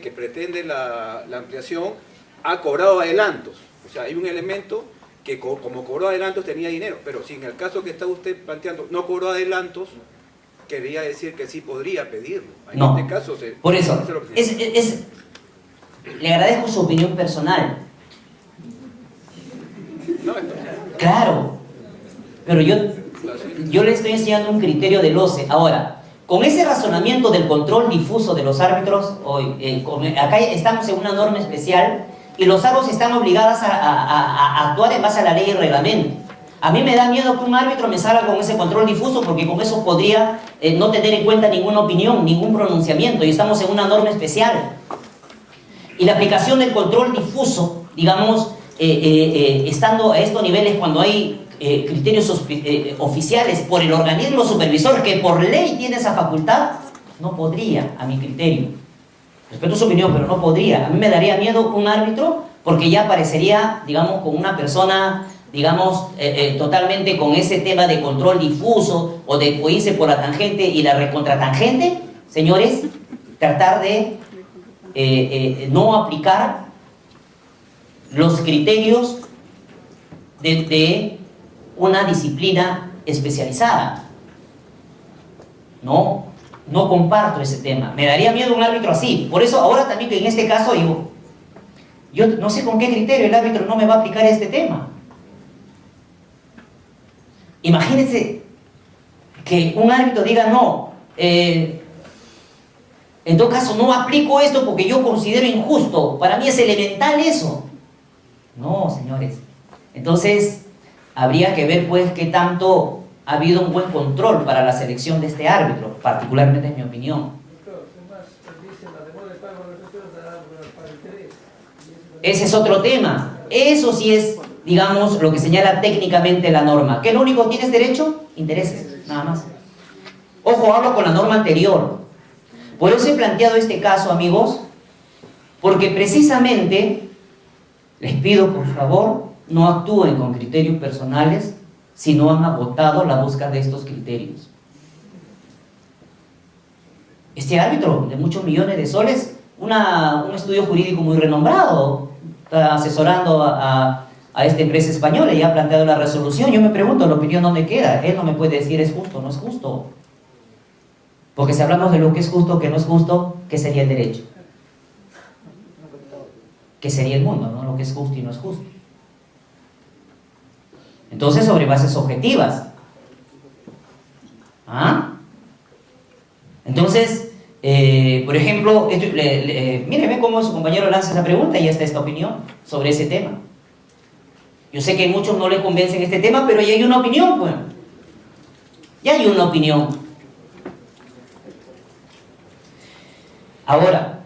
que pretende la ampliación ha cobrado adelantos. O sea, hay un elemento que como cobró adelantos tenía dinero, pero si en el caso que está usted planteando no cobró adelantos, quería decir que sí podría pedirlo. En no, este caso por eso, le agradezco su opinión personal. No, claro, pero yo le estoy enseñando un criterio del OCE. Ahora, con ese razonamiento del control difuso de los árbitros, acá estamos en una norma especial y los árbitros están obligados a actuar en base a la ley y el reglamento. A mí me da miedo que un árbitro me salga con ese control difuso, porque con eso podría no tener en cuenta ninguna opinión, ningún pronunciamiento, y estamos en una norma especial. Y la aplicación del control difuso, digamos, estando a estos niveles cuando hay criterios oficiales por el organismo supervisor que por ley tiene esa facultad, no podría, a mi criterio. Respeto su opinión, pero no podría. A mí me daría miedo un árbitro, porque ya parecería, digamos, con una persona, digamos, totalmente con ese tema de control difuso o de irse por la tangente y la recontratangente. Señores, tratar de no aplicar los criterios de una disciplina especializada. No comparto ese tema. Me daría miedo un árbitro así. Por eso ahora también que en este caso yo no sé con qué criterio el árbitro no me va a aplicar este tema. Imagínense que un árbitro diga no, en todo caso no aplico esto porque yo considero injusto, para mí es elemental eso. No, señores. Entonces habría que ver pues qué tanto ha habido un buen control para la selección de este árbitro, particularmente en mi opinión. Ese es otro tema. Eso sí es, digamos, lo que señala técnicamente la norma. ¿Qué es lo único que tienes derecho? Intereses, nada más. Ojo, hablo con la norma anterior. Por eso he planteado este caso, amigos, porque precisamente les pido, por favor, no actúen con criterios personales si no han agotado la búsqueda de estos criterios. Este árbitro de muchos millones de soles, un estudio jurídico muy renombrado, está asesorando a esta empresa española y ha planteado la resolución. Yo me pregunto, ¿la opinión dónde queda? Él no me puede decir es justo o no es justo. Porque si hablamos de lo que es justo o que no es justo, ¿qué sería el derecho? ¿Qué sería el mundo, no? Lo que es justo y no es justo. Entonces, sobre bases objetivas. ¿Ah? Entonces, por ejemplo, mire cómo su compañero lanza esa pregunta y ya está esta opinión sobre ese tema. Yo sé que a muchos no le convencen este tema, pero ya hay una opinión, pues. Ya hay una opinión. Ahora,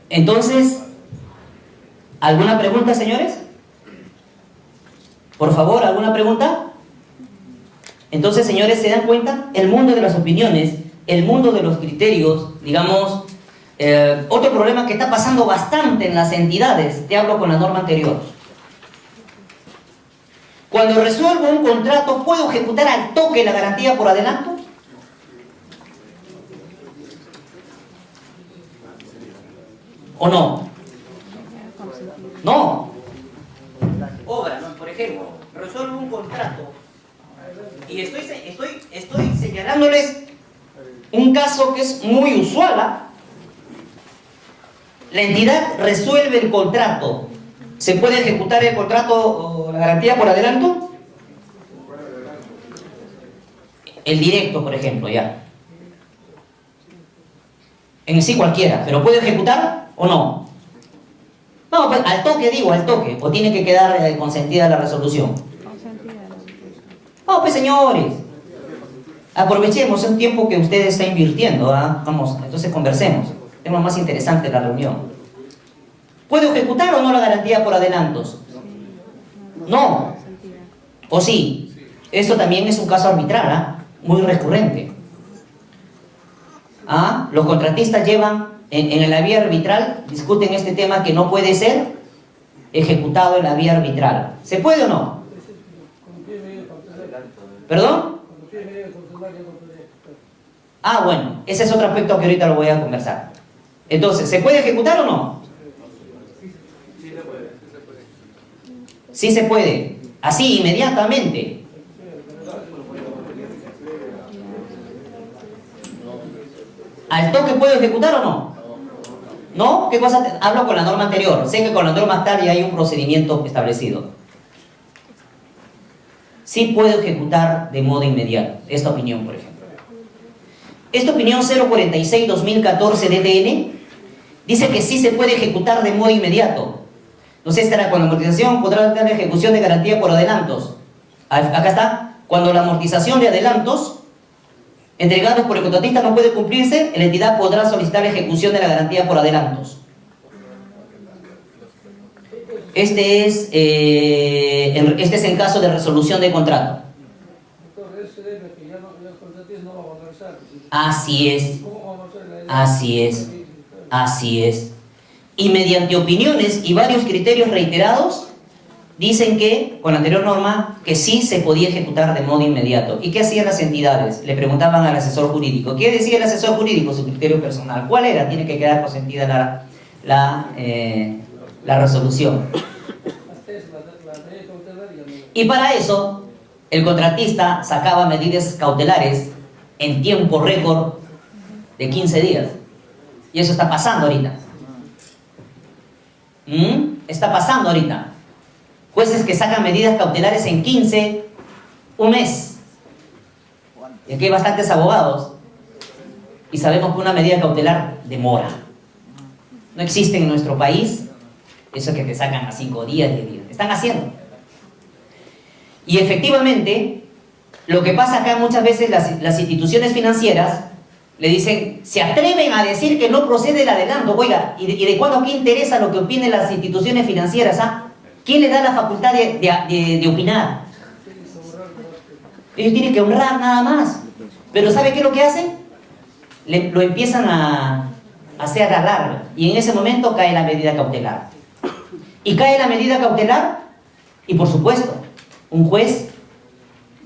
entonces, ¿alguna pregunta, señores? Por favor, ¿alguna pregunta? Entonces, señores, ¿se dan cuenta? El mundo de las opiniones, el mundo de los criterios, digamos, otro problema que está pasando bastante en las entidades, te hablo con la norma anterior. Cuando resuelvo un contrato, ¿puedo ejecutar al toque la garantía por adelanto? ¿O no? No. Obras, por ejemplo, resuelvo un contrato y estoy señalándoles un caso que es muy usual, ¿eh? La entidad resuelve el contrato. ¿Se puede ejecutar el contrato o la garantía por adelanto? El directo, por ejemplo, ya. En sí cualquiera, pero ¿puede ejecutar o no? No, pues al toque digo, al toque. O tiene que quedar consentida la resolución. No, pues señores, aprovechemos el tiempo que usted está invirtiendo, ¿eh? Vamos, entonces conversemos. Tema más interesante la reunión. ¿Puede ejecutar o no la garantía por adelantos? No. ¿O sí? Esto también es un caso arbitral, ¿eh? Muy recurrente. ¿Ah? Los contratistas llevan en la vía arbitral, discuten este tema que no puede ser ejecutado en la vía arbitral. ¿Se puede o no? ¿Perdón? Ah, bueno, ese es otro aspecto que ahorita lo voy a conversar. Entonces, ¿se puede ejecutar o no? Sí se puede. Así, inmediatamente. ¿Al toque puedo ejecutar o no? ¿No? ¿Qué cosa? Hablo con la norma anterior. Sé que con la norma tal ya hay un procedimiento establecido. Sí puedo ejecutar de modo inmediato. Esta opinión, por ejemplo. Esta opinión 046-2014 DTN dice que sí se puede ejecutar de modo inmediato. Entonces, esta era con la amortización podrá dar la ejecución de garantía por adelantos. Acá está. Cuando la amortización de adelantos entregados por el contratista no puede cumplirse, la entidad podrá solicitar la ejecución de la garantía por adelantos. Este es en caso de resolución de contrato. Así es. Así es. Así es. Y mediante opiniones y varios criterios reiterados, dicen que, con la anterior norma, que sí se podía ejecutar de modo inmediato. ¿Y qué hacían las entidades? Le preguntaban al asesor jurídico. ¿Qué decía el asesor jurídico? Su criterio personal. ¿Cuál era? Tiene que quedar consentida la resolución. Y para eso, el contratista sacaba medidas cautelares en tiempo récord de 15 días. Y eso está pasando ahorita. Está pasando ahorita. Jueces que sacan medidas cautelares en 15, un mes. Y aquí hay bastantes abogados. Y sabemos que una medida cautelar demora. No existe en nuestro país eso que te sacan a 5 días, 10 días. Están haciendo. Y efectivamente, lo que pasa acá muchas veces, las instituciones financieras le dicen, se atreven a decir que no procede el adelanto. Oiga, ¿y de cuándo qué interesa lo que opinen las instituciones financieras? ¿Quién le da la facultad de opinar? Ellos tienen que honrar nada más. Pero ¿sabe qué es lo que hacen? Lo empiezan a hacer a largo. Y en ese momento cae la medida cautelar. Y cae la medida cautelar, y por supuesto, un juez,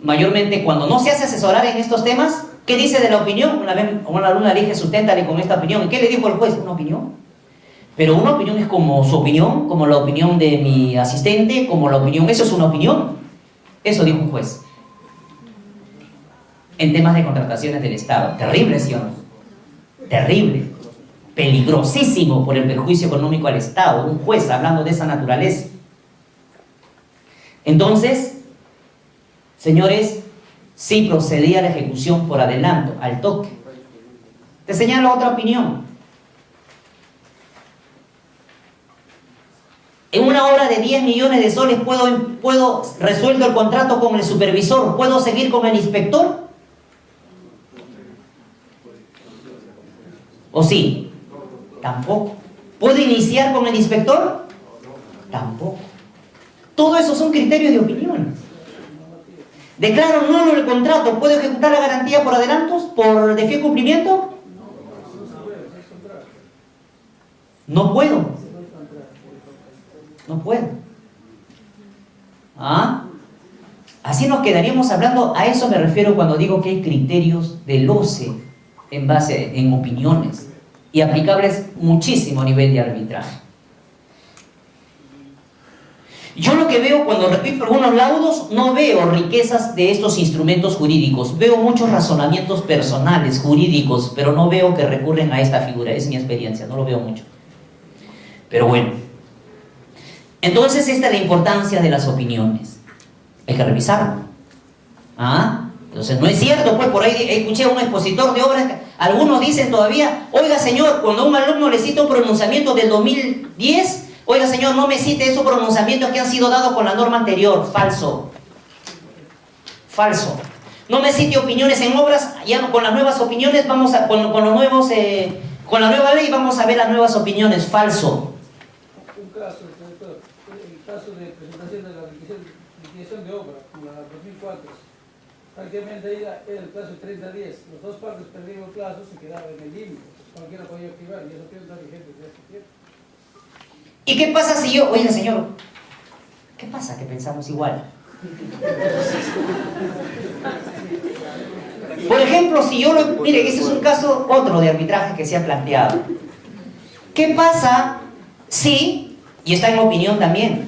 mayormente cuando no se hace asesorar en estos temas, ¿qué dice de la opinión? Una vez una alumna le dije, susténtale con esta opinión. ¿Y qué le dijo el juez? Una opinión. Pero una opinión es como su opinión, como la opinión de mi asistente, como la opinión, eso es una opinión. Eso dijo un juez. En temas de contrataciones del Estado. Terrible, ¿sí o no? Terrible. Peligrosísimo por el perjuicio económico al Estado. Un juez hablando de esa naturaleza. Entonces, señores, sí procedía a la ejecución por adelanto, al toque. Te señalo otra opinión. En una obra de 10 millones de soles puedo resuelto el contrato con el supervisor, ¿puedo seguir con el inspector? ¿O sí? Tampoco. ¿Puedo iniciar con el inspector? Tampoco. Todo eso son criterios de opinión. Declaro nulo el contrato, ¿puedo ejecutar la garantía por adelantos, por defecto de cumplimiento? No puedo. No puedo. Así nos quedaríamos hablando, a eso me refiero cuando digo que hay criterios del OCE en base en opiniones y aplicables muchísimo a nivel de arbitraje. Yo lo que veo cuando repito algunos laudos, no veo riquezas de estos instrumentos jurídicos, veo muchos razonamientos personales, jurídicos, pero no veo que recurren a esta figura, es mi experiencia, no lo veo mucho. Pero bueno, entonces esta es la importancia de las opiniones, hay que revisarlo. Entonces no es cierto, pues por ahí escuché a un expositor de obras, algunos dicen todavía, oiga señor, cuando a un alumno le cita un pronunciamiento del 2010, oiga señor, no me cite esos pronunciamientos que han sido dados con la norma anterior. Falso. Falso. No me cite opiniones en obras, ya con las nuevas opiniones vamos a, con los nuevos, con la nueva ley vamos a ver las nuevas opiniones. Falso. Un caso, el caso de presentación de la liquidación de obra, como la 2004, prácticamente ahí era el plazo de 30 días. Las dos partes perdieron el plazo, se quedaba en el límite. Cualquiera podía activar y eso tiene una vigente desde hace tiempo. ¿Y qué pasa si yo, oiga señor, qué pasa que pensamos igual? Por ejemplo, si yo mire, ese es un caso otro de arbitraje que se ha planteado. ¿Qué pasa si, y está en mi opinión también,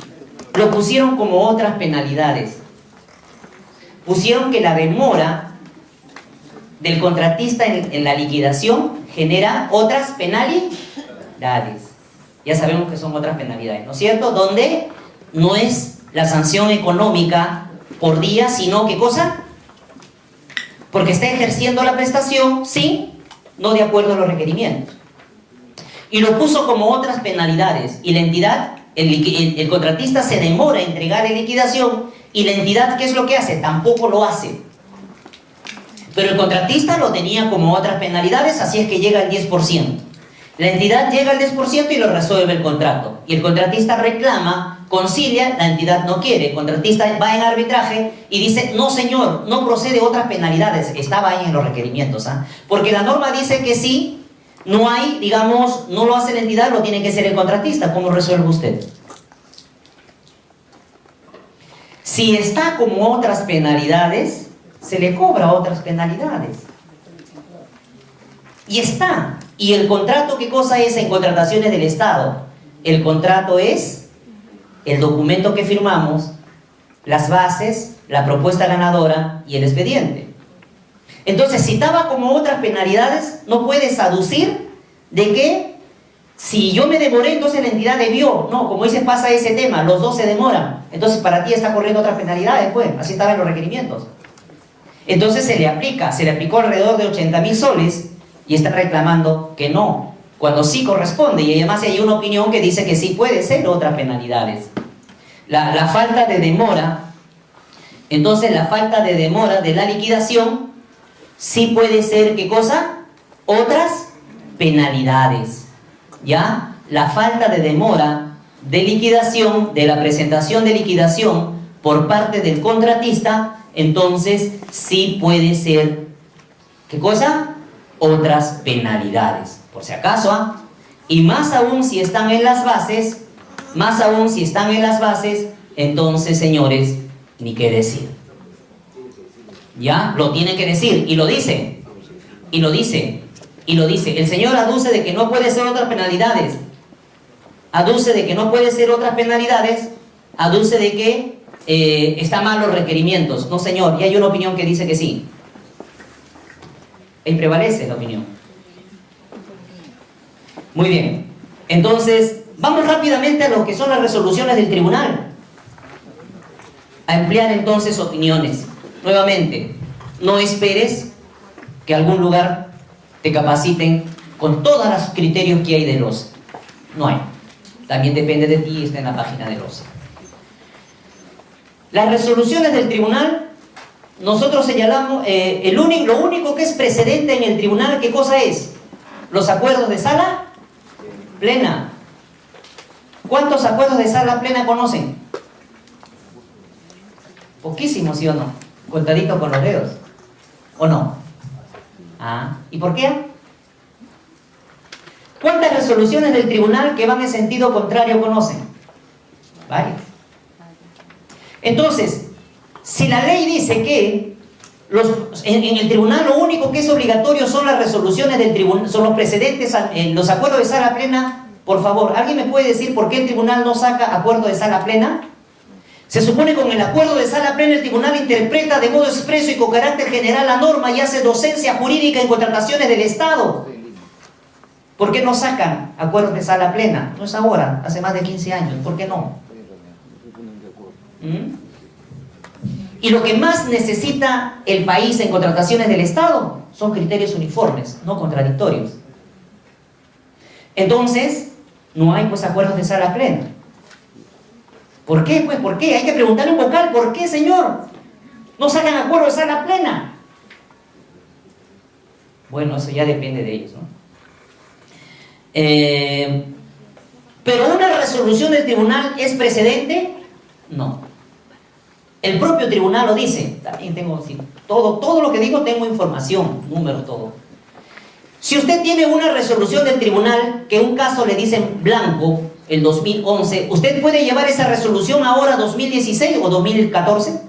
lo pusieron como otras penalidades? Pusieron que la demora del contratista en la liquidación genera otras penalidades. Ya sabemos que son otras penalidades, ¿no es cierto? Donde no es la sanción económica por día, sino ¿qué cosa? Porque está ejerciendo la prestación sin, no de acuerdo a los requerimientos. Y lo puso como otras penalidades. Y la entidad, el contratista se demora en entregar en liquidación, y la entidad, ¿qué es lo que hace? Tampoco lo hace. Pero el contratista lo tenía como otras penalidades, así es que llega al 10%. La entidad llega al 10% y lo resuelve el contrato. Y el contratista reclama, concilia, la entidad no quiere. El contratista va en arbitraje y dice, no señor, no procede otras penalidades. Estaba ahí en los requerimientos, ¿ah? Porque la norma dice que sí, no hay, digamos, no lo hace la entidad, lo tiene que hacer el contratista. ¿Cómo resuelve usted? Si está como otras penalidades, se le cobra otras penalidades. Y está. ¿Y el contrato qué cosa es en contrataciones del Estado? El contrato es el documento que firmamos, las bases, la propuesta ganadora y el expediente. Entonces, si estaba como otras penalidades, no puedes aducir de que si yo me demoré, entonces la entidad debió. No, como dice, pasa ese tema, los dos se demoran. Entonces, para ti está corriendo otras penalidades, pues, así estaba en los requerimientos. Entonces se le aplicó alrededor de 80.000 soles y está reclamando que no, cuando sí corresponde. Y además hay una opinión que dice que sí puede ser otras penalidades. La falta de demora, entonces la falta de demora de la liquidación sí puede ser, ¿qué cosa? Otras penalidades, ¿ya? La falta de demora de liquidación, de la presentación de liquidación por parte del contratista, entonces sí puede ser, ¿qué cosa? Otras penalidades, por si acaso, ¿ah? Y más aún si están en las bases, entonces, señores, ni qué decir. ¿Ya? Lo tiene que decir, y lo dice, el señor aduce de que no puede ser otras penalidades, aduce de que está mal los requerimientos. No señor, y hay una opinión que dice que sí. Ahí prevalece la opinión. Muy bien, entonces vamos rápidamente a lo que son las resoluciones del tribunal, a emplear entonces opiniones. Nuevamente, no esperes que algún lugar te capaciten con todos los criterios que hay del OCE. No hay. También depende de ti, está en la página del OCE. Las resoluciones del tribunal, nosotros señalamos, lo único que es precedente en el tribunal, ¿qué cosa es? Los acuerdos de sala plena. ¿Cuántos acuerdos de sala plena conocen? Poquísimos, ¿sí o no? Contadito con los dedos, ¿o no? Ah, ¿y por qué? ¿Cuántas resoluciones del tribunal que van en sentido contrario conocen? Varias. Entonces, si la ley dice que en el tribunal lo único que es obligatorio son las resoluciones del tribunal, son los precedentes, los acuerdos de sala plena, por favor, ¿alguien me puede decir por qué el tribunal no saca acuerdo de sala plena? Se supone que con el acuerdo de sala plena el tribunal interpreta de modo expreso y con carácter general la norma y hace docencia jurídica en contrataciones del Estado. ¿Por qué no sacan acuerdos de sala plena? No es ahora, hace más de 15 años. ¿Por qué no? Y lo que más necesita el país en contrataciones del Estado son criterios uniformes, no contradictorios. Entonces, no hay pues acuerdos de sala plena. ¿Por qué? Pues, ¿por qué? Hay que preguntarle a un vocal, ¿por qué, señor? No sacan acuerdos de sala plena. Bueno, eso ya depende de ellos, ¿no? Pero una resolución del tribunal es precedente, no. El propio tribunal lo dice. También tengo, sí, todo lo que digo tengo información, números, todo. Si usted tiene una resolución del tribunal que un caso le dicen blanco, el 2011, ¿usted puede llevar esa resolución ahora 2016 o 2014?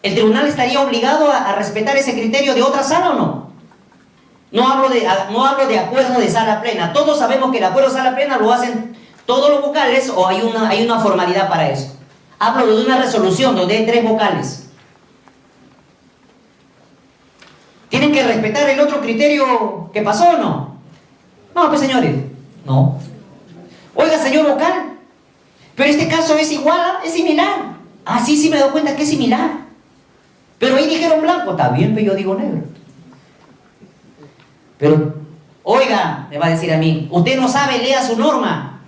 ¿El tribunal estaría obligado a respetar ese criterio de otra sala o no? No hablo de acuerdo de sala plena. Todos sabemos que el acuerdo de sala plena lo hacen todos los vocales o hay una formalidad para eso. Hablo de una resolución donde hay 3 vocales. ¿Tienen que respetar el otro criterio que pasó o no? No, pues señores, no. Oiga, señor vocal, pero este caso es igual, es similar. Ah, sí, me doy cuenta que es similar. Pero ahí dijeron blanco, está bien, pero yo digo negro. Pero, oiga, me va a decir a mí, usted no sabe, lea su norma.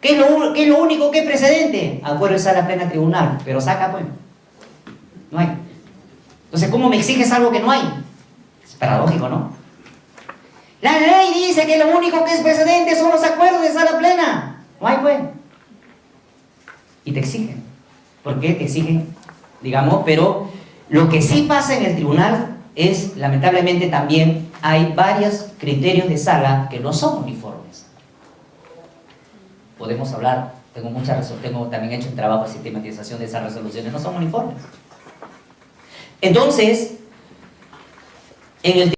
¿Qué es lo único que es precedente? Acuerdo de sala plena tribunal, pero saca pues. No hay. Entonces, ¿cómo me exiges algo que no hay? Es paradójico, ¿no? La ley dice que lo único que es precedente son los acuerdos de sala plena. No hay pues. Y te exigen. ¿Por qué te exigen? Digamos, pero lo que sí pasa en el tribunal es, lamentablemente también, hay varios criterios de sala que no son uniformes. Podemos hablar, tengo también hecho un trabajo de sistematización de esas resoluciones, no son uniformes. Entonces, en el